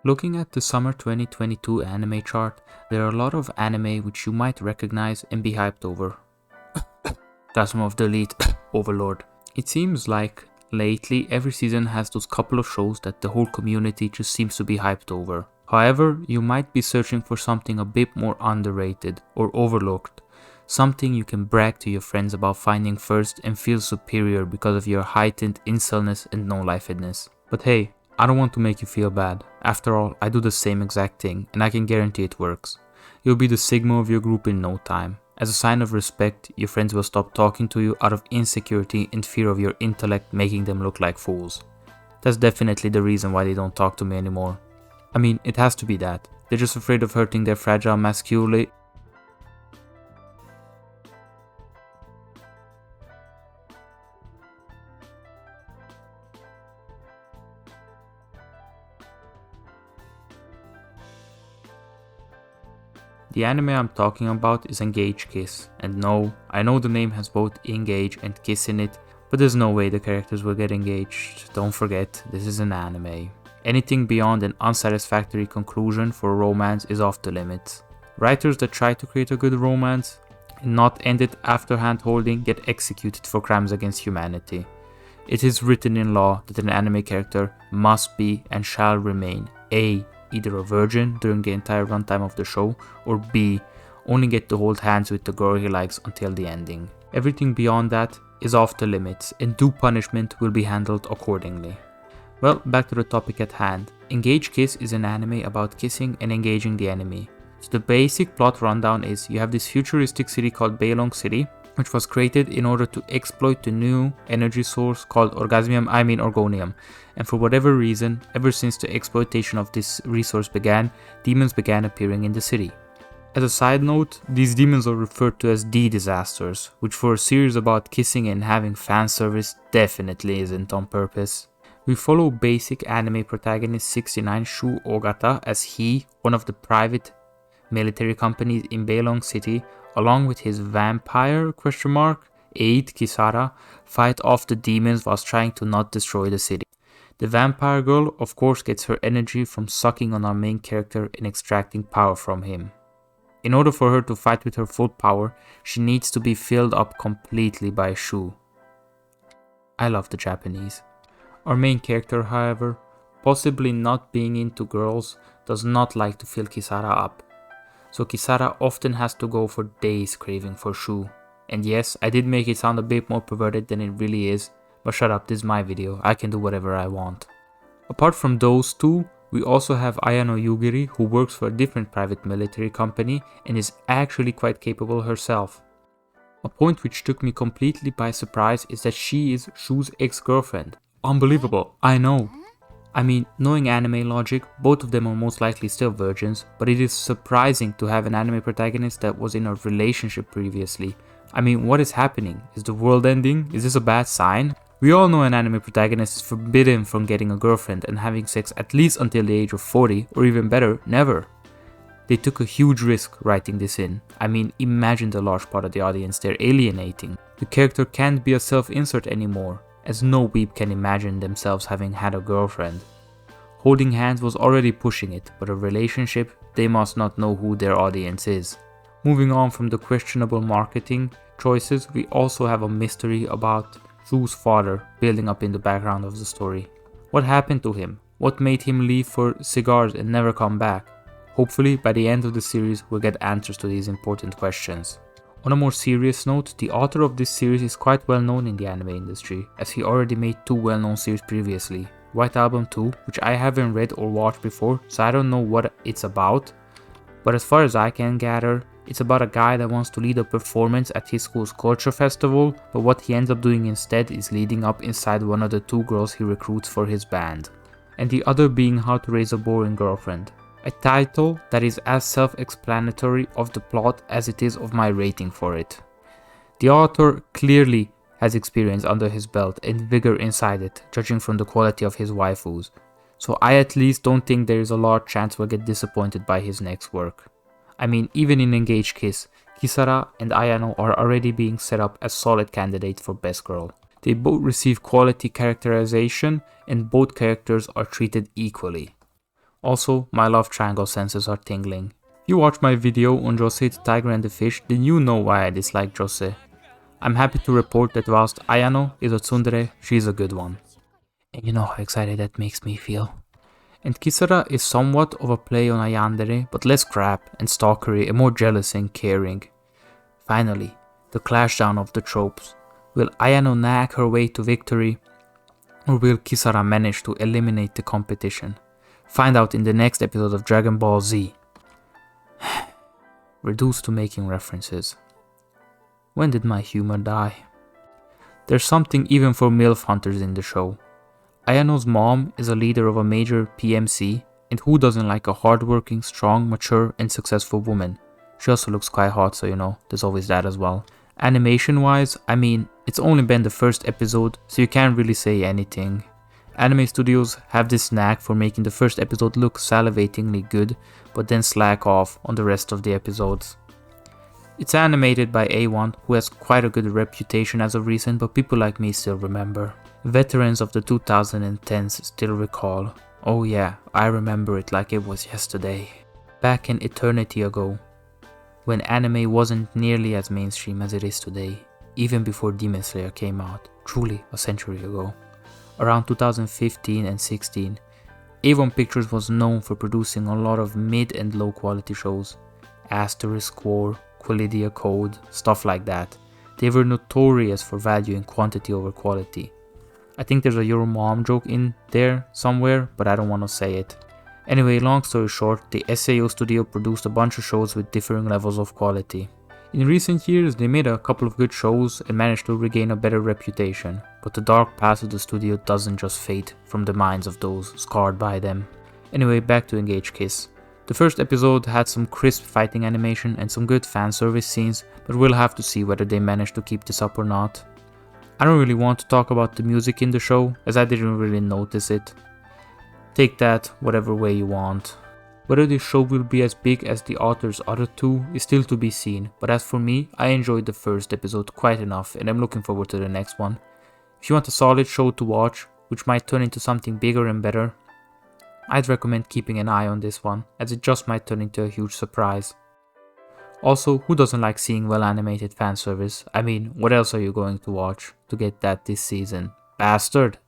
Looking at the summer 2022 anime chart, there are a lot of anime which you might recognize and be hyped over. That's some of the elite overlord. It seems like lately every season has those couple of shows that the whole community just seems to be hyped over. However, you might be searching for something a bit more underrated or overlooked. Something you can brag to your friends about finding first and feel superior because of your heightened incelness and no-lifedness. But hey, I don't want to make you feel bad. After all, I do the same exact thing and I can guarantee it works. You'll be the sigma of your group in no time. As a sign of respect, your friends will stop talking to you out of insecurity and fear of your intellect making them look like fools. That's definitely the reason why they don't talk to me anymore. I mean, it has to be that. They're just afraid of hurting their fragile masculinity. The anime I'm talking about is Engage Kiss, and no, I know the name has both engage and kiss in it, but there's no way the characters will get engaged. Don't forget, this is an anime. Anything beyond an unsatisfactory conclusion for a romance is off the limits. Writers that try to create a good romance and not end it after hand-holding get executed for crimes against humanity. It is written in law that an anime character must be and shall remain A. either a virgin during the entire runtime of the show, or B. only get to hold hands with the girl he likes until the ending. Everything beyond that is off the limits, and due punishment will be handled accordingly. Well, back to the topic at hand. Engage Kiss is an anime about kissing and engaging the enemy. So the basic plot rundown is you have this futuristic city called Baelong City, which was created in order to exploit the new energy source called Orgonium. And for whatever reason, ever since the exploitation of this resource began, demons began appearing in the city. As a side note, these demons are referred to as D-disasters, which for a series about kissing and having fan service definitely isn't on purpose. We follow basic anime protagonist 69 Shu Ogata as he, one of the private military companies in Baelong City, along with his vampire aide Kisara, fight off the demons whilst trying to not destroy the city. The vampire girl of course gets her energy from sucking on our main character and extracting power from him. In order for her to fight with her full power, she needs to be filled up completely by Shu. I love the Japanese. Our main character, however, possibly not being into girls, does not like to fill Kisara up. So Kisara often has to go for days craving for Shu. And yes, I did make it sound a bit more perverted than it really is, but shut up, this is my video, I can do whatever I want. Apart from those two, we also have Ayano Yugiri, who works for a different private military company and is actually quite capable herself. A point which took me completely by surprise is that she is Shu's ex-girlfriend. Unbelievable, I know. I mean, knowing anime logic, both of them are most likely still virgins, but it is surprising to have an anime protagonist that was in a relationship previously. I mean, what is happening? Is the world ending? Is this a bad sign? We all know an anime protagonist is forbidden from getting a girlfriend and having sex at least until the age of 40, or even better, never. They took a huge risk writing this in. I mean, imagine the large part of the audience they're alienating. The character can't be a self-insert anymore, as no weeb can imagine themselves having had a girlfriend. Holding hands was already pushing it, but a relationship, they must not know who their audience is. Moving on from the questionable marketing choices, we also have a mystery about Shu's father building up in the background of the story. What happened to him? What made him leave for cigars and never come back? Hopefully, by the end of the series, we'll get answers to these important questions. On a more serious note, the author of this series is quite well known in the anime industry, as he already made two well-known series previously. White Album 2, which I haven't read or watched before, so I don't know what it's about. But as far as I can gather, it's about a guy that wants to lead a performance at his school's culture festival, but what he ends up doing instead is leading up inside one of the two girls he recruits for his band. And the other being How to Raise a Boring Girlfriend. A title that is as self-explanatory of the plot as it is of my rating for it. The author clearly has experience under his belt and vigor inside it, judging from the quality of his waifus. So I at least don't think there is a large chance we'll get disappointed by his next work. I mean, even in Engage Kiss, Kisara and Ayano are already being set up as solid candidates for Best Girl. They both receive quality characterization and both characters are treated equally. Also, my love triangle senses are tingling. If you watch my video on Jose the Tiger and the Fish, then you know why I dislike Jose. I'm happy to report that whilst Ayano is a tsundere, she's a good one. And you know how excited that makes me feel. And Kisara is somewhat of a play on a yandere, but less crap and stalkery and more jealous and caring. Finally, the clash down of the tropes. Will Ayano nag her way to victory, or will Kisara manage to eliminate the competition? Find out in the next episode of Dragon Ball Z. Reduced to making references. When did my humor die? There's something even for MILF hunters in the show. Ayano's mom is a leader of a major PMC, and who doesn't like a hardworking, strong, mature, and successful woman? She also looks quite hot, so you know, there's always that as well. Animation wise, I mean, it's only been the first episode, so you can't really say anything. Anime studios have this knack for making the first episode look salivatingly good, but then slack off on the rest of the episodes. It's animated by A1, who has quite a good reputation as of recent, but people like me still remember. Veterans of the 2010s still recall. Oh yeah, I remember it like it was yesterday. Back an eternity ago, when anime wasn't nearly as mainstream as it is today, even before Demon Slayer came out, truly a century ago. Around 2015 and 16, A1 Pictures was known for producing a lot of mid and low quality shows. Asterisk War, Qualidia Code, stuff like that. They were notorious for valuing quantity over quality. I think there's a Your Mom joke in there somewhere, but I don't want to say it. Anyway, long story short, the SAO studio produced a bunch of shows with differing levels of quality. In recent years, they made a couple of good shows and managed to regain a better reputation, but the dark past of the studio doesn't just fade from the minds of those scarred by them. Anyway, back to Engage Kiss. The first episode had some crisp fighting animation and some good fan service scenes, but we'll have to see whether they manage to keep this up or not. I don't really want to talk about the music in the show, as I didn't really notice it. Take that whatever way you want. Whether this show will be as big as the author's other two is still to be seen, but as for me, I enjoyed the first episode quite enough and I'm looking forward to the next one. If you want a solid show to watch, which might turn into something bigger and better, I'd recommend keeping an eye on this one, as it just might turn into a huge surprise. Also, who doesn't like seeing well-animated fan service? I mean, what else are you going to watch to get that this season? Bastard!